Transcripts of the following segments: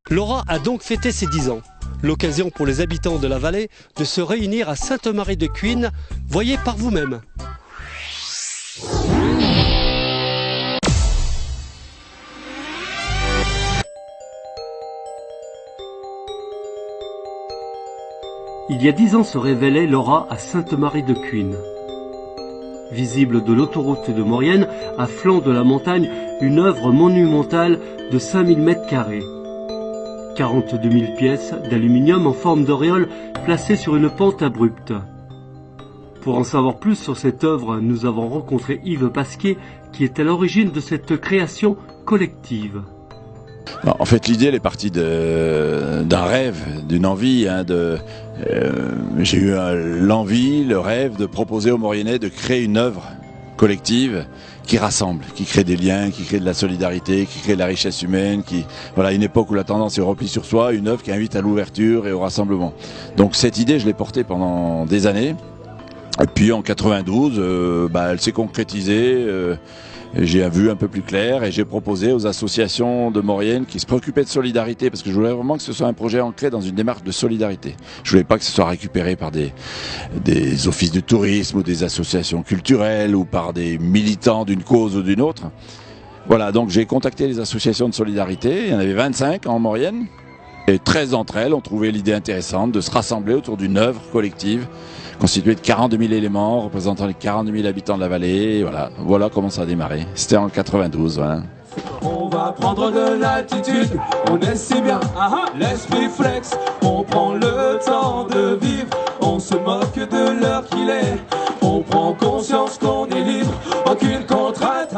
Laura a donc fêté ses 10 ans. L'occasion pour les habitants de la vallée de se réunir à Sainte-Marie-de-Cuines. Voyez par vous-même. Il y a 10 ans se révélait Laura à Sainte-Marie-de-Cuines. Visible de l'autoroute de Maurienne, à flanc de la montagne, une œuvre monumentale de 5000 m². 42 000 pièces d'aluminium en forme d'auréole placées sur une pente abrupte. Pour en savoir plus sur cette œuvre, nous avons rencontré Yves Pasquier, qui est à l'origine de cette création collective. En fait, l'idée, elle est partie d'un rêve, d'une envie. J'ai eu l'envie, le rêve de proposer aux Mauriennais de créer une œuvre collective qui rassemble, qui crée des liens, qui crée de la solidarité, qui crée de la richesse humaine, voilà, une époque où la tendance est replie sur soi, une œuvre qui invite à l'ouverture et au rassemblement. Donc cette idée, je l'ai portée pendant des années. Et puis en 92, elle s'est concrétisée. J'ai vu un peu plus clair et j'ai proposé aux associations de Maurienne qui se préoccupaient de solidarité, parce que je voulais vraiment que ce soit un projet ancré dans une démarche de solidarité. Je voulais pas que ce soit récupéré par des offices de tourisme ou des associations culturelles ou par des militants d'une cause ou d'une autre. Voilà, donc j'ai contacté les associations de solidarité, il y en avait 25 en Maurienne, et 13 d'entre elles ont trouvé l'idée intéressante de se rassembler autour d'une œuvre collective constitué de 42 000 éléments représentant les 42 000 habitants de la vallée. Voilà comment ça a démarré. C'était en 92. Voilà. On va prendre de l'altitude, on est si bien, l'esprit flex, on prend le temps de vivre, on se moque de l'heure qu'il est, on prend conscience qu'on est libre, aucune contrainte.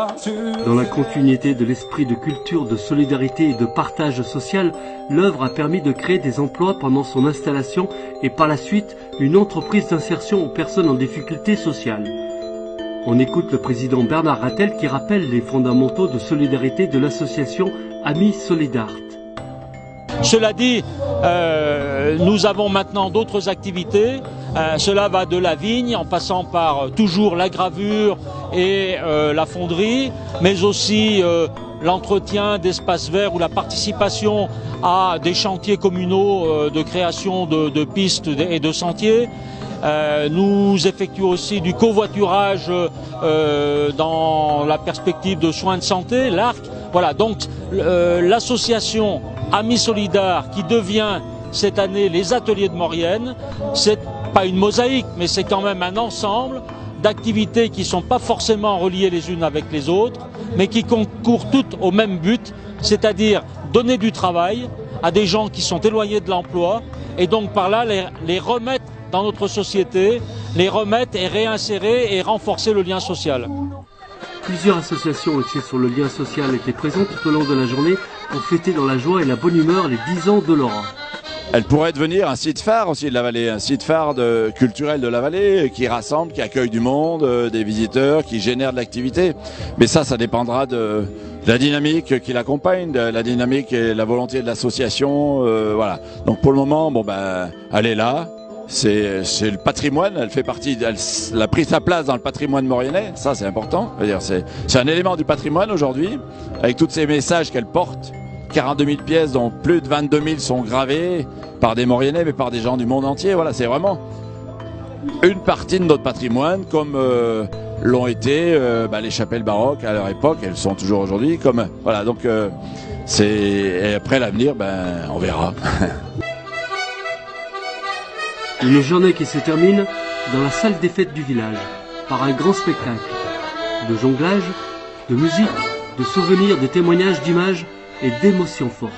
Dans la continuité de l'esprit de culture, de solidarité et de partage social, l'œuvre a permis de créer des emplois pendant son installation et par la suite une entreprise d'insertion aux personnes en difficulté sociale. On écoute le président Bernard Rattel qui rappelle les fondamentaux de solidarité de l'association Amis Solidart. Cela dit, nous avons maintenant d'autres activités. Cela va de la vigne en passant par toujours la gravure et la fonderie, mais aussi l'entretien d'espaces verts ou la participation à des chantiers communaux de création de pistes et de sentiers. Nous effectuons aussi du covoiturage dans la perspective de soins de santé, l'ARC. Voilà, donc l'association Amis Solidart qui devient cette année les ateliers de Maurienne, c'est pas une mosaïque, mais c'est quand même un ensemble d'activités qui ne sont pas forcément reliées les unes avec les autres, mais qui concourent toutes au même but, c'est-à-dire donner du travail à des gens qui sont éloignés de l'emploi, et donc par là les remettre dans notre société, les remettre et réinsérer et renforcer le lien social. Plusieurs associations axées sur le lien social étaient présentes tout au long de la journée pour fêter dans la joie et la bonne humeur les 10 ans de Laura. Elle pourrait devenir un site phare aussi de la vallée, un site phare culturel de la vallée qui rassemble, qui accueille du monde, des visiteurs, qui génère de l'activité. Mais ça dépendra de la dynamique qui l'accompagne, de la dynamique et la volonté de l'association. Voilà. Donc pour le moment, elle est là. C'est le patrimoine, elle fait partie, elle a pris sa place dans le patrimoine mauriennais, ça c'est important. C'est un élément du patrimoine aujourd'hui, avec tous ces messages qu'elle porte. 42 000 pièces, dont plus de 22 000 sont gravées par des Mauriennais, mais par des gens du monde entier. Voilà, c'est vraiment une partie de notre patrimoine, comme l'ont été les chapelles baroques à leur époque. Elles sont toujours aujourd'hui. Voilà, donc et après l'avenir, on verra. Une journée qui se termine dans la salle des fêtes du village par un grand spectacle de jonglage, de musique, de souvenirs, de témoignages, d'images et d'émotions fortes.